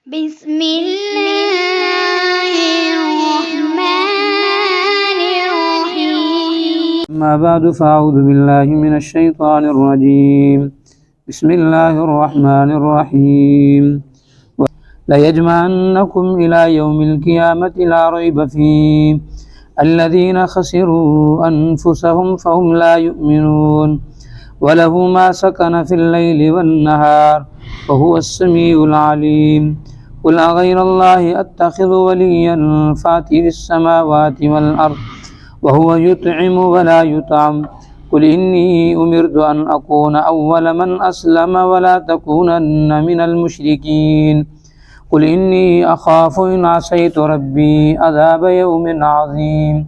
بسم الله الرحمن الرحيم. أما بعد فأعوذ بالله من الشيطان الرجيم. بسم الله الرحمن الرحيم. ليجمعنكم إلى يوم القيامة لا ريب فيه الذين خسروا أنفسهم فهم لا يؤمنون وله ما سكن في الليل والنهار وهو السميع العليم. قل أغير الله أتخذ وليا فاطر السماوات والأرض وهو يطعم ولا يطعم قل إني أمرت أن أكون أول من أسلم ولا تكونن من المشركين قل إني أخاف إن عصيت ربي عذاب يوم عظيم.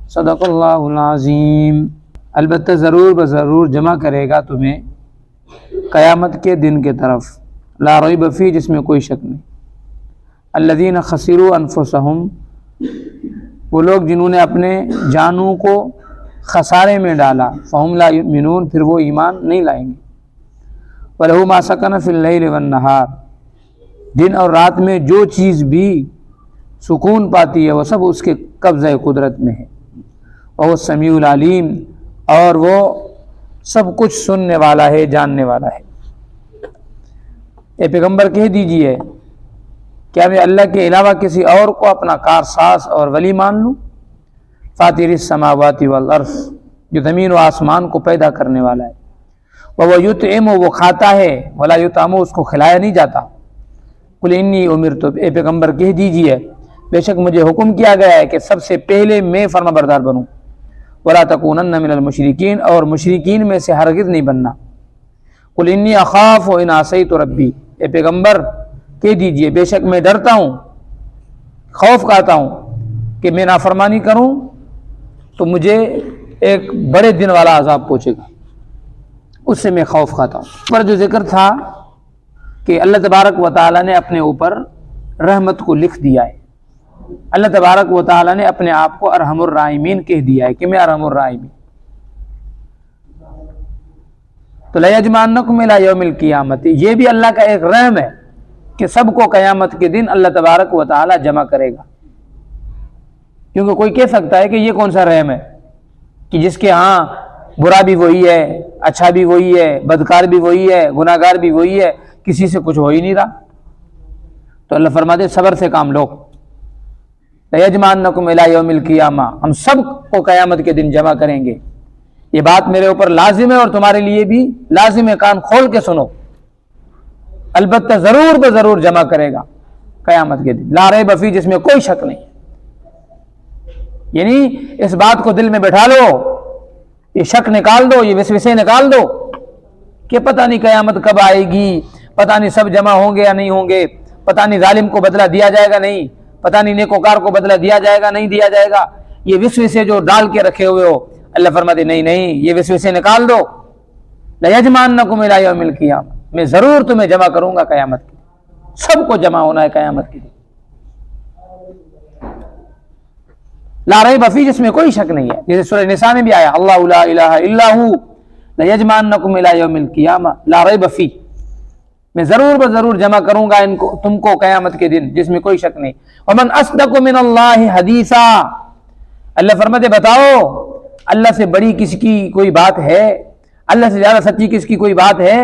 صدق اللہ العظیم. البتہ ضرور بضرور جمع کرے گا تمہیں قیامت کے دن کے طرف، لا ریب فی، جس میں کوئی شک نہیں. الذین خسروا انفسہم، وہ لوگ جنہوں نے اپنے جانوں کو خسارے میں ڈالا، فہم لا یؤمنون، پھر وہ ایمان نہیں لائیں گے. وَلَهُ مَا سَكَنَ فِي اللَّيْلِ وَالنَّهَارِ، دن اور رات میں جو چیز بھی سکون پاتی ہے وہ سب اس کے قبضہ قدرت میں ہے. وَهُوَ السَّمِيعُ الْعَلِيمُ، اور وہ سب کچھ سننے والا ہے، جاننے والا ہے. اے پیغمبر کہہ دیجئے، کیا میں اللہ کے علاوہ کسی اور کو اپنا کارساز اور ولی مان لوں؟ فاطر السماوات والارض، جو زمین و آسمان کو پیدا کرنے والا ہے. وَهُوَ يُطْعِمُ، وہ کھاتا ہے، وَلَا يُطْعَمُ، اس کو کھلایا نہیں جاتا. قُلْ إِنِّي أُمِرْتُ، اے پیغمبر کہہ دیجئے، بے شک مجھے حکم کیا گیا ہے کہ سب سے پہلے میں فرما بردار بنوں. وَلَا تَكُونَنَّ مِنَ الْمُشْرِكِينَ، اور مشرکین میں سے ہرگز نہیں بننا. قُلْ إِنِّي أَخَافُ إِنْ عَصَيْتُ رَبِّي، اے پیغمبر کہہ دیجئے، بے شک میں ڈرتا ہوں، خوف کھاتا ہوں کہ میں نافرمانی کروں تو مجھے ایک بڑے دن والا عذاب پہنچے گا، اس سے میں خوف کھاتا ہوں. پر جو ذکر تھا کہ اللہ تبارک و تعالیٰ نے اپنے اوپر رحمت کو لکھ دیا ہے، اللہ تبارک و تعالیٰ نے اپنے آپ کو ارحم الراحمین کہہ دیا ہے کہ میں ارحم الراحمین. تو لیجمعنکم الی یوم القیامت، یہ بھی اللہ کا ایک رحم ہے کہ سب کو قیامت کے دن اللہ تبارک و تعالیٰ جمع کرے گا. کیونکہ کوئی کہہ سکتا ہے کہ یہ کون سا رحم ہے کہ جس کے ہاں برا بھی وہی ہے، اچھا بھی وہی ہے، بدکار بھی وہی ہے، گناہ گار بھی وہی ہے، کسی سے کچھ ہو ہی نہیں رہا. تو اللہ فرماتے صبر سے کام لو. لیجمعنکم الی یوم القیامہ، ہم سب کو قیامت کے دن جمع کریں گے. یہ بات میرے اوپر لازم ہے اور تمہارے لیے بھی لازم ہے، کان کھول کے سنو. البتہ ضرور بضرور جمع کرے گا قیامت کے دن، لا ریب فی، جس میں کوئی شک نہیں. یعنی اس بات کو دل میں بٹھا لو، یہ شک نکال دو، یہ وسوسے نکال دو کہ پتہ نہیں قیامت کب آئے گی، پتہ نہیں سب جمع ہوں گے یا نہیں ہوں گے، پتہ نہیں ظالم کو بدلہ دیا جائے گا نہیں، پتہ نہیں نیکوکار کو بدلہ دیا جائے گا نہیں دیا جائے گا. یہ وسوسے جو ڈال کے رکھے ہوئے ہو، اللہ فرماتے نہیں، یہ وسوسے نکال دو. لیجمعنکم الی یوم القیامہ، میں ضرور تمہیں جمع کروں گا قیامت کے دن. سب کو جمع ہونا ہے قیامت کے دن، لا ریب فی، جس میں کوئی شک نہیں ہے. جیسے سورہ نساء میں بھی آیا، اللہ لا الہ الا ہو لیجمعنکم الی یوم القیامہ لا ریب فی، میں ضرور بضرور جمع کروں گا ان کو، تم کو قیامت کے دن، جس میں کوئی شک نہیں. ومن اصدق من اللہ حدیثا، اللہ فرماتے بتاؤ اللہ سے بڑی کس کی کوئی بات ہے، اللہ سے زیادہ سچی کس کی کوئی بات ہے،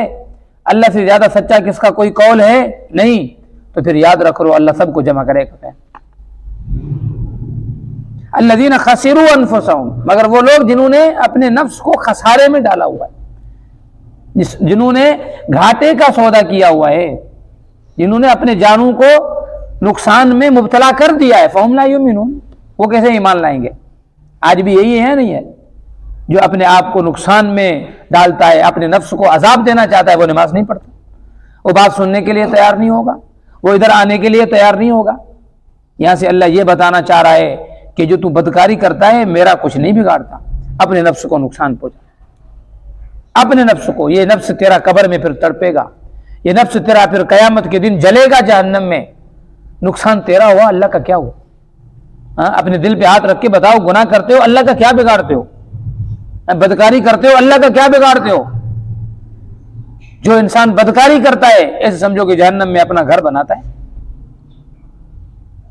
اللہ سے زیادہ سچا کس کا کوئی قول ہے؟ نہیں. تو پھر یاد رکھ لو اللہ سب کو جمع کرے گا. الذین خسروا انفسہم، مگر وہ لوگ جنہوں نے اپنے نفس کو خسارے میں ڈالا ہوا ہے، جنہوں نے گھاٹے کا سودا کیا ہوا ہے، جنہوں نے اپنے جانوں کو نقصان میں مبتلا کر دیا ہے. فہم لا یؤمنون، وہ کیسے ایمان لائیں گے؟ آج بھی یہی ہے نہیں ہے؟ جو اپنے آپ کو نقصان میں ڈالتا ہے، اپنے نفس کو عذاب دینا چاہتا ہے، وہ نماز نہیں پڑھتا، وہ بات سننے کے لیے تیار نہیں ہوگا، وہ ادھر آنے کے لیے تیار نہیں ہوگا. یہاں سے اللہ یہ بتانا چاہ رہا ہے کہ جو تو بدکاری کرتا ہے میرا کچھ نہیں بگاڑتا، اپنے نفس کو نقصان پہنچا، اپنے نفس کو. یہ نفس تیرا قبر میں پھر تڑپے گا، یہ نفس تیرا پھر قیامت کے دن جلے گا جہنم میں. نقصان تیرا ہوا، اللہ کا کیا ہوا؟ اپنے دل پہ ہاتھ رکھ کے بتاؤ، گناہ کرتے ہو اللہ کا کیا بگاڑتے ہو؟ بدکاری کرتے ہو اللہ کا کیا بگاڑتے ہو؟ جو انسان بدکاری کرتا ہے ایسے سمجھو کہ جہنم میں اپنا گھر بناتا ہے.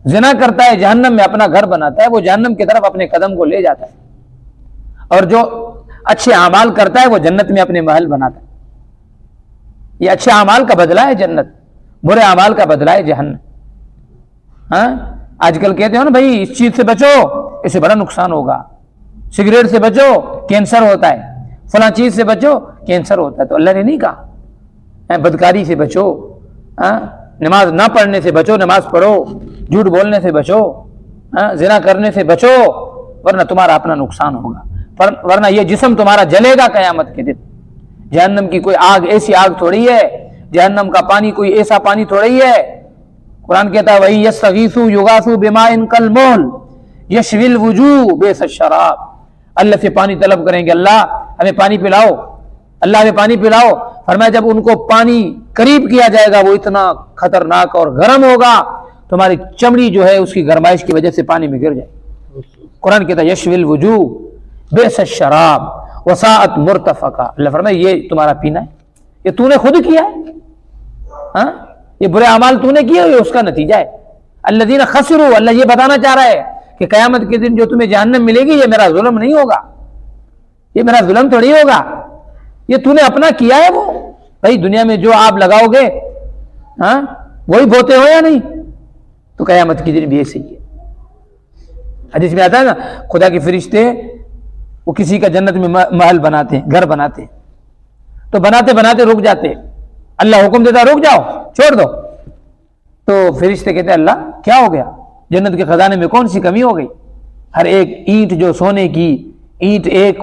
زنا کرتا ہے جہنم میں اپنا گھر بناتا ہے، وہ جہنم کی طرف اپنے قدم کو لے جاتا ہے، اور جو اچھے اعمال کرتا ہے وہ جنت میں اپنے محل بناتا ہے۔ یہ اچھے اعمال کا بدلہ ہے جنت، برے اعمال کا بدلہ ہے جہنم۔ ہاں آج کل کہتے ہو نا بھائی اس چیز سے بچو، اس سے بڑا نقصان ہوگا، سگریٹ سے بچو کینسر ہوتا ہے، فلاں چیز سے بچو کینسر ہوتا ہے۔ تو اللہ نے نہیں کہا بدکاری سے بچو، نماز نہ پڑھنے سے بچو، نماز پڑھو، جھوٹ بولنے سے بچو، زنا کرنے سے بچو، ورنہ تمہارا اپنا نقصان ہوگا، ورنہ یہ جسم تمہارا جلے گا قیامت کے دن۔ جہنم کی کوئی آگ ایسی آگ تھوڑی ہے، جہنم کا پانی کوئی ایسا پانی تھوڑی ہے۔ قرآن کہتا ہے وَإِن يَسْتَغِيثُوا يُغَاثُوا بِمَاءٍ كَالْمُهْلِ يَشْوِي الْوُجُوهَ بِئْسَ الشَّرَابُ۔ اللہ سے پانی طلب کریں گے، اللہ ہمیں پانی پلاؤ، اللہ ہمیں پانی پلاؤ۔ فرمایا جب ان کو پانی قریب کیا جائے گا وہ اتنا خطرناک اور گرم ہوگا، تمہاری چمڑی جو ہے اس کی گرمائش کی وجہ سے پانی میں گر جائے۔ قرآن کہتا ہے یشوی الوجوہ بئس الشراب وساءت مرتفقا۔ اللہ فرمایا یہ تمہارا پینا ہے، یہ تو نے خود کیا ہے، ہاں یہ برے اعمال تو نے کیے، یہ اس کا نتیجہ ہے۔ الذین خسروا، اللہ یہ بتانا چاہ رہا ہے کہ قیامت کے دن جو تمہیں جہنم ملے گی یہ میرا ظلم نہیں ہوگا، یہ میرا ظلم تھوڑی ہوگا، یہ تو نے اپنا کیا ہے۔ وہ بھائی دنیا میں جو آپ لگاؤ گے ہاں وہی بوتے ہو یا نہیں، تو قیامت کے دن بھی ایسے ہی ہے۔ حدیث میں آتا ہے نا خدا کے فرشتے وہ کسی کا جنت میں محل بناتے ہیں، گھر بناتے ہیں، تو بناتے بناتے رک جاتے، اللہ حکم دیتا رک جاؤ چھوڑ دو، تو فرشتے کہتے ہیں اللہ کیا ہو گیا، جنت کے خزانے میں کون سی کمی ہو گئی، ہر ایک اینٹ جو سونے کی، اینٹ ایک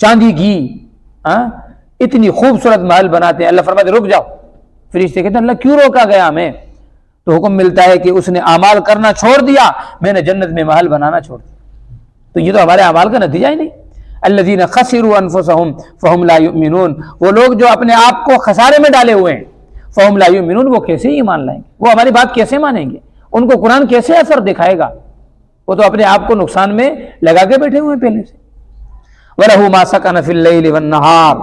چاندی کی، اتنی خوبصورت محل بناتے ہیں۔ اللہ فرماتے رک جاؤ، فرشتے کہتے ہیں اللہ کیوں روکا گیا ہمیں، تو حکم ملتا ہے کہ اس نے اعمال کرنا چھوڑ دیا، میں نے جنت میں محل بنانا چھوڑ دیا۔ تو یہ تو ہمارے اعمال کا نتیجہ ہی نہیں۔ الذین خسروا انفسهم فهم لا یؤمنون، وہ لوگ جو اپنے آپ کو خسارے میں ڈالے ہوئے ہیں، فهم لا یؤمنون، وہ کیسے ایمان لائیں گے، وہ ہماری بات کیسے مانیں گے، ان کو قرآن کیسے اثر دکھائے گا، وہ تو اپنے آپ کو نقصان میں لگا کے بیٹھے ہوئے پہلے سے۔ وَلَهُ مَا سَكَنَ فِي اللَّيْلِ وَالنَّهَارِ،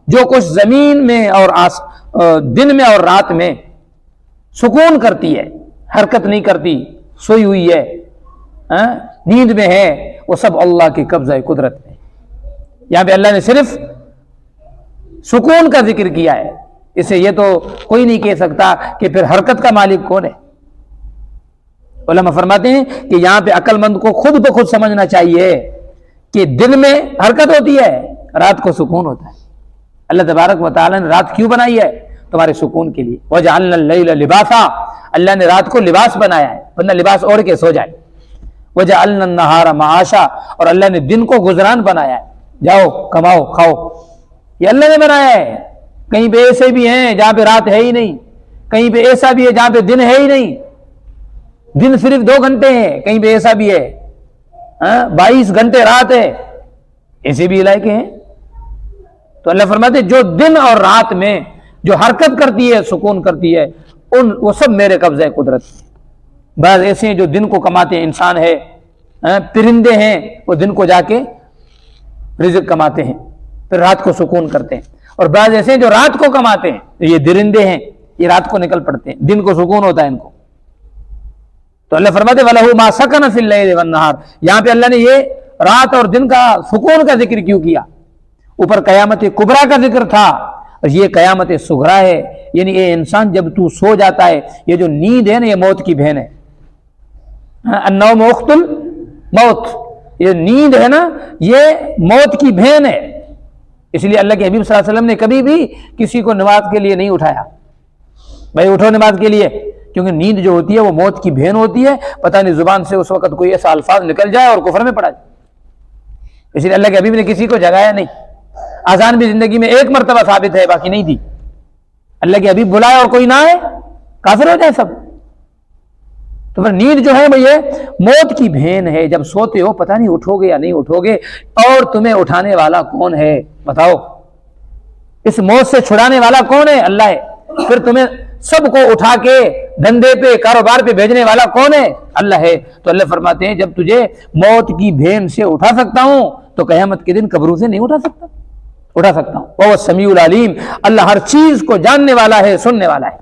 جو کچھ زمین میں اور دن میں اور رات میں سکون کرتی ہے، حرکت نہیں کرتی، سوئی ہوئی ہے، نیند میں ہے، وہ سب اللہ کی قبضہ قدرت ہے۔ یہاں پہ اللہ نے صرف سکون کا ذکر کیا ہے، اسے یہ تو کوئی نہیں کہہ سکتا کہ پھر حرکت کا مالک کون ہے۔ علماء فرماتے ہیں کہ یہاں پہ عقل مند کو خود بخود سمجھنا چاہیے کہ دن میں حرکت ہوتی ہے، رات کو سکون ہوتا ہے۔ اللہ تبارک و تعالی نے رات کیوں بنائی ہے؟ تمہارے سکون کے لیے۔ وَجَعَلْنَا اللَّيْلَ لِبَاسًا، اللہ نے رات کو لباس بنایا ہے، ورنہ لباس اوڑھ کے سو جائے۔ وَجَعَلْنَا النَّهَارَ مَعَاشًا، اور اللہ نے دن کو گزران بنایا ہے، جاؤ کماؤ کھاؤ، یہ اللہ نے بنایا ہے۔ کہیں پہ ایسے بھی ہیں جہاں پہ رات ہے ہی نہیں، کہیں پہ ایسا بھی ہے جہاں پہ دن ہے ہی نہیں، دن صرف 2 گھنٹے ہیں، کہیں پہ ایسا بھی ہے 22 گھنٹے رات ہے، ایسے بھی علاقے ہیں۔ تو اللہ فرماتے جو دن اور رات میں جو حرکت کرتی ہے، سکون کرتی ہے، وہ سب میرے قبضہ قدرت۔ بعض ایسے ہیں جو دن کو کماتے ہیں، انسان ہے، پرندے ہیں، وہ دن کو جا کے رزق کماتے ہیں، پھر رات کو سکون کرتے ہیں، اور بعض ایسے ہیں جو رات کو کماتے ہیں، یہ درندے ہیں، یہ رات کو نکل پڑتے ہیں، دن کو سکون ہوتا ہے ان کو۔ تو اللہ فرماتے وَلَهُ مَا سَكَنَ فِي اللَّيْلِ وَالنَّهَارِ، یہاں پہ اللہ نے یہ رات اور دن کا سکون کا ذکر کیوں کیا؟ اوپر قیامت کبریٰ کا ذکر تھا، اور یہ قیامت صغریٰ ہے، یعنی اے انسان جب تو سو جاتا ہے، یہ جو نیند ہے نا یہ موت کی بہن ہے، النوم اخت الموت، یہ نیند ہے نا یہ موت کی بہن ہے۔ اس لیے اللہ کے حبیب صلی اللہ علیہ وسلم نے کبھی بھی کسی کو نماز کے لیے نہیں اٹھایا، بھائی اٹھو نماز کے لیے، کیونکہ نیند جو ہوتی ہے وہ موت کی بہن ہوتی ہے، پتہ نہیں زبان سے اس وقت کوئی ایسا الفاظ نکل جائے اور کفر میں پڑا جائے۔ اس لیے اللہ کے حبیب نے کسی کو جگایا نہیں۔ آزان بھی زندگی میں 1 مرتبہ ثابت ہے، باقی نہیں دی۔ اللہ کے حبیب بلائے اور کوئی نہ آئے، کافر ہو جائے سب۔ تو پھر نیند جو ہے وہ یہ موت کی بہن ہے، جب سوتے ہو پتہ نہیں اٹھو گے یا نہیں اٹھو گے، اور تمہیں اٹھانے والا کون ہے بتاؤ؟ اس موت سے چھڑانے والا کون ہے؟ اللہ ہے۔ پھر تمہیں سب کو اٹھا کے دھندے پہ کاروبار پہ بھیجنے والا کون ہے؟ اللہ ہے۔ تو اللہ فرماتے ہیں جب تجھے موت کی بہن سے اٹھا سکتا ہوں تو قیامت کے دن قبروں سے نہیں اٹھا سکتا ہوں۔ وہ سمیع العلیم، اللہ ہر چیز کو جاننے والا ہے، سننے والا ہے۔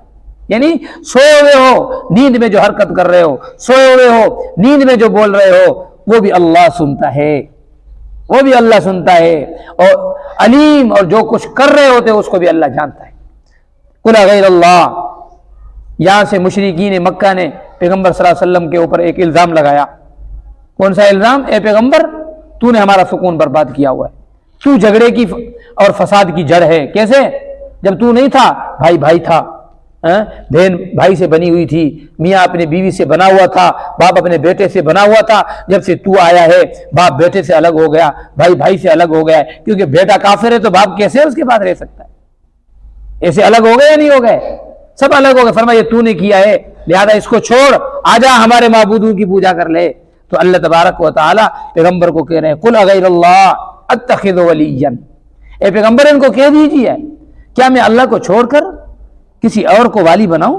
یعنی سوئے ہوئے ہو نیند میں جو حرکت کر رہے ہو، سوئے ہوئے ہو نیند میں جو بول رہے ہو، وہ بھی اللہ سنتا ہے، وہ بھی اللہ سنتا ہے، اور علیم، اور جو کچھ کر رہے ہوتے اس کو بھی اللہ جانتا ہے۔ قل غیر اللہ، یہاں سے مشرکین مکہ نے پیغمبر صلی اللہ علیہ وسلم کے اوپر ایک الزام لگایا۔ کون سا الزام؟ اے پیغمبر تو نے ہمارا سکون برباد کیا ہوا ہے، تو جھگڑے کی اور فساد کی جڑ ہے۔ کیسے؟ جب تو نہیں تھا بھائی بھائی تھا، بہن بھائی سے بنی ہوئی تھی، میاں اپنے بیوی سے بنا ہوا تھا، باپ اپنے بیٹے سے بنا ہوا تھا۔ جب سے تو آیا ہے باپ بیٹے سے الگ ہو گیا، بھائی بھائی سے الگ ہو گیا ہے، کیونکہ بیٹا کافر ہے تو باپ کیسے اس کے بعد رہ سکتا ہے؟ ایسے الگ ہو گئے یا نہیں ہو گئے؟ سب الگ ہو گئے۔ فرمایا یہ تو نے کیا ہے، لہذا اس کو چھوڑ، آجا ہمارے معبودوں کی پوجا کر لے۔ تو اللہ تبارک و تعالی پیغمبر کو کہہ رہے ہیں قل غیر اللہ اتخذ ولیا، اے پیغمبر ان کو کہہ دیجیے کیا میں اللہ کو چھوڑ کر کسی اور کو والی بناؤں،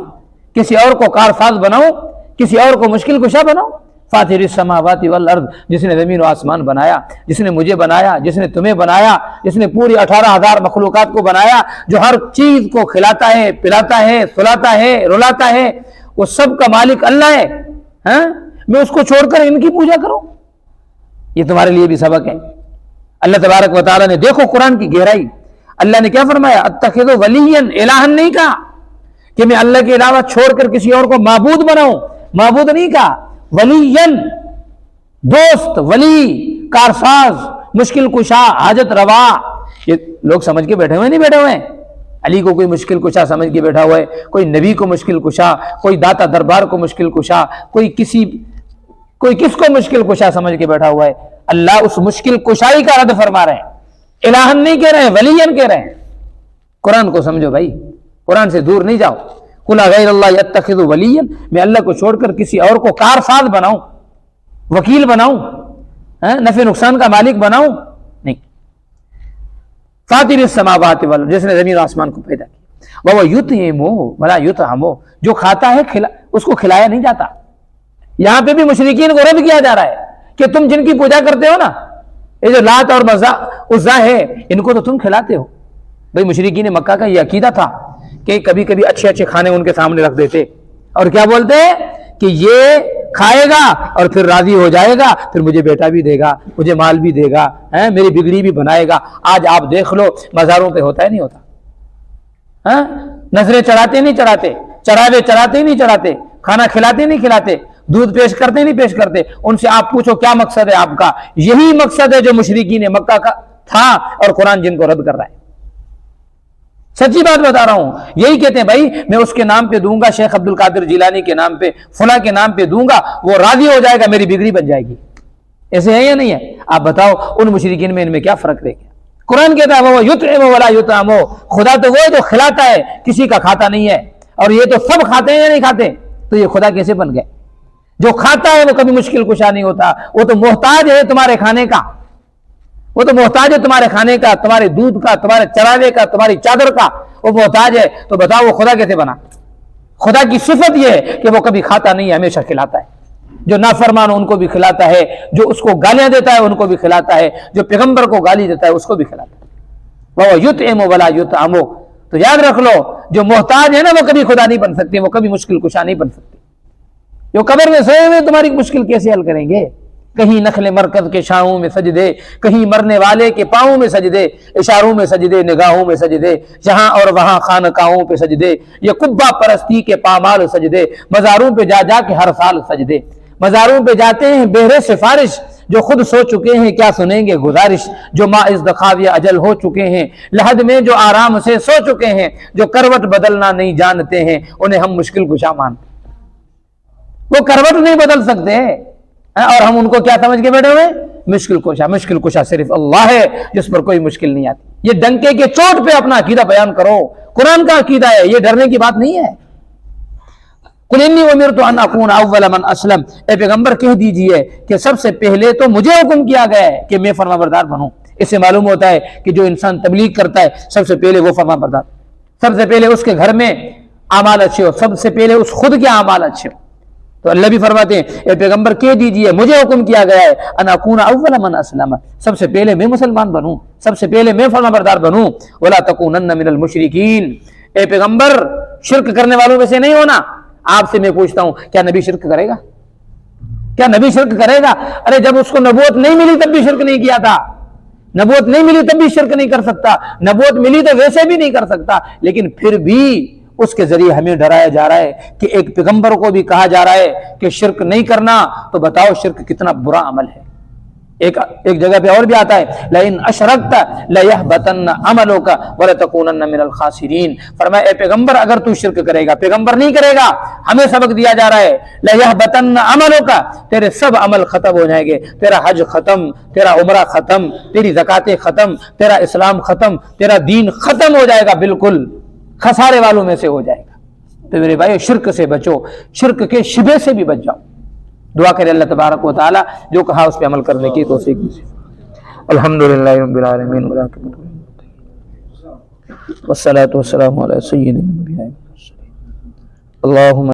کسی اور کو کارساز بناؤں، کسی اور کو مشکل کشا بناؤں؟ فاطر السماوات والارض، جس نے زمین و آسمان بنایا، جس نے مجھے بنایا، جس نے تمہیں بنایا، جس نے پوری 18,000 مخلوقات کو بنایا، جو ہر چیز کو کھلاتا ہے، پلاتا ہے، سلاتا ہے، رلاتا ہے، وہ سب کا مالک اللہ ہے، ہاں؟ میں اس کو چھوڑ کر ان کی پوجا کروں؟ یہ تمہارے لیے بھی سبق ہے۔ اللہ تبارک و تعالیٰ نے دیکھو قرآن کی گہرائی، اللہ نے کیا فرمایا؟ اتخذ ولیا، الہا نہیں کہا کہ میں اللہ کے علاوہ چھوڑ کر کسی اور کو معبود بناؤں، معبود نہیں کہا، ولی، دوست، ولی، کارساز، مشکل کشا، حاجت روا۔ یہ لوگ سمجھ کے بیٹھے ہوئے نہیں بیٹھے ہوئے ہیں، علی کو کوئی مشکل کشا سمجھ کے بیٹھا ہوا ہے، کوئی نبی کو مشکل کشا، کوئی داتا دربار کو مشکل کشا، کوئی کس کو مشکل کشا سمجھ کے بیٹھا ہوا ہے۔ اللہ اس مشکل کشائی کا رد فرما رہے ہیں، الہن نہیں کہہ رہے ہیں، ولیین کہہ رہے ہیں۔ قرآن کو سمجھو بھائی، قرآن سے دور نہیں جاؤ۔ قل غیر اللہ اتخذ ولیا، میں اللہ کو چھوڑ کر کسی اور کو کارساز بناؤں، وکیل بناؤں، نفع نقصان کا مالک بناؤں؟ نہیں۔ فاطر السماوات والارض، جس نے زمین و آسمان کو پیدا کیا، وہ یطعم ولا یطعم، جو کھاتا ہے اس کو کھلایا نہیں جاتا۔ یہاں پہ بھی مشرکین کو رد کیا جا رہا ہے کہ تم جن کی پوجا کرتے ہو نا، یہ جو لات اور عزا ہے، ان کو تو تم کھلاتے ہو۔ بھائی مشرکین مکہ کا یہ عقیدہ تھا کہ کبھی کبھی اچھے اچھے کھانے ان کے سامنے رکھ دیتے اور کیا بولتے ہیں کہ یہ کھائے گا اور پھر راضی ہو جائے گا، پھر مجھے بیٹا بھی دے گا، مجھے مال بھی دے گا، میری بگڑی بھی بنائے گا۔ آج آپ دیکھ لو مزاروں پہ ہوتا ہے نہیں ہوتا؟ نظریں چڑھاتے نہیں چڑھاتے، چڑھاوے چڑھاتے نہیں چڑھاتے، کھانا کھلاتے نہیں کھلاتے، دودھ پیش کرتے نہیں پیش کرتے۔ ان سے آپ پوچھو کیا مقصد ہے آپ کا؟ یہی مقصد ہے جو مشرکین مکہ کا تھا اور قرآن جن کو رد کر رہا ہے۔ سچی بات بتا رہا ہوں، یہی کہتے ہیں بھائی میں اس کے نام پہ دوں گا، شیخ عبد القادر جیلانی کے نام پہ، فلاں کے نام پہ دوں گا، وہ راضی ہو جائے گا، میری بگڑی بن جائے گی۔ ایسے ہے یا نہیں ہے؟ آپ بتاؤ ان مشرکین میں ان میں کیا فرق رہ گیا؟ قرآن کہتا ہے وہ یطعم ولا یطعم، خدا تو وہ ہے جو کھلاتا ہے، کسی کا کھاتا نہیں ہے۔ اور یہ تو سب کھاتے ہیں یا نہیں کھاتے؟ تو یہ خدا کیسے بن گئے؟ جو کھاتا ہے وہ کبھی مشکل کشا نہیں ہوتا، وہ تو محتاج ہے تمہارے کھانے کا، وہ تو محتاج ہے تمہارے کھانے کا، تمہارے دودھ کا، تمہارے چراوے کا، تمہاری چادر کا، وہ محتاج ہے۔ تو بتاؤ وہ خدا کیسے بنا؟ خدا کی صفت یہ ہے کہ وہ کبھی کھاتا نہیں ہے، ہمیشہ کھلاتا ہے۔ جو نافرمان ان کو بھی کھلاتا ہے، جو اس کو گالیاں دیتا ہے ان کو بھی کھلاتا ہے، جو پیغمبر کو گالی دیتا ہے اس کو بھی کھلاتا ہے۔ وہ یطعم ولا یطعم، تو یاد رکھ لو جو محتاج ہے نا وہ کبھی خدا نہیں بن سکتے، وہ کبھی مشکل کشا نہیں بن سکتے۔ جو قبر میں سوئے ہوئے تمہاری مشکل کیسے حل کریں گے؟ کہیں نخل مرکز کے شاہوں میں سجدے، کہیں مرنے والے کے پاؤں میں سجدے، اشاروں میں سجدے، نگاہوں میں سجدے، جہاں اور وہاں خانقاہوں پہ سجدے، یہ قبہ پرستی کے پامال سجدے، مزاروں پہ جا جا کے ہر سال سجدے۔ مزاروں پہ جاتے ہیں بہرے سفارش، جو خود سو چکے ہیں کیا سنیں گے گزارش، جو ماعز دخاویہ اجل ہو چکے ہیں لحد میں، جو آرام سے سو چکے ہیں، جو کروٹ بدلنا نہیں جانتے ہیں، انہیں ہم مشکل کشا مانتے۔ وہ کروٹ نہیں بدل سکتے اور ہم ان کو کیا سمجھ کے بیٹھے ہوئے؟ مشکل کشا۔ مشکل کشا صرف اللہ ہے جس پر کوئی مشکل نہیں آتی۔ یہ ڈنکے کے چوٹ پہ اپنا عقیدہ بیان کرو، قرآن کا عقیدہ ہے، یہ ڈرنے کی بات نہیں ہے۔ قل انی امرت ان اکون اول من اسلم، اے پیغمبر کہہ دیجئے کہ سب سے پہلے تو مجھے حکم کیا گیا ہے کہ میں فرما بردار بنوں۔ اس سے معلوم ہوتا ہے کہ جو انسان تبلیغ کرتا ہے سب سے پہلے وہ فرما بردار، سب سے پہلے اس کے گھر میں اعمال اچھے ہو، سب سے پہلے اس خود کے اعمال اچھے ہو۔ تو اللہ بھی فرماتے ہیں اے پیغمبر کہہ دیجئے مجھے حکم کیا گیا ہے ان اکون اول من اسلم، سب سے پہلے میں مسلمان بنوں، سب سے پہلے میں فرما بردار بنوں۔ ولا تکونن من المشرکین، اے پیغمبر شرک کرنے والوں میں سے نہیں ہونا. آپ سے میں پوچھتا ہوں کیا نبی شرک کرے گا؟ کیا نبی شرک کرے گا؟ ارے جب اس کو نبوت نہیں ملی تب بھی شرک نہیں کیا تھا, نبوت نہیں ملی تب بھی شرک نہیں کر سکتا, نبوت ملی تو ویسے بھی نہیں کر سکتا. لیکن پھر بھی اس کے ذریعے ہمیں ڈرایا جا رہا ہے کہ ایک پیغمبر کو بھی کہا جا رہا ہے کہ شرک نہیں کرنا. تو بتاؤ شرک کتنا برا عمل ہے. ایک جگہ پہ اور بھی آتا ہے لئن اشرکت لیحبطن عملک ولتکونن من الخاسرین. فرمایا اے پیغمبر اگر تو شرک کرے گا, پیغمبر نہیں کرے گا, ہمیں سبق دیا جا رہا ہے لیحبطن عملک, تیرے سب عمل ختم ہو جائیں گے, تیرا حج ختم, تیرا عمرہ ختم, تیری زکاتیں ختم, تیرا اسلام ختم, تیرا دین ختم ہو جائے گا, بالکل خسارے والوں میں سے ہو جائے گا. تو میرے بھائی شرک سے بچو, شرک کے شبہ سے بھی بچ جاؤ. دعا کرے اللہ تبارک و تعالی جو کہا اس پہ عمل کرنے کی توفیق دیجیے. الحمدللہ رب العالمین والصلاۃ والسلام علی سیدنا اللہم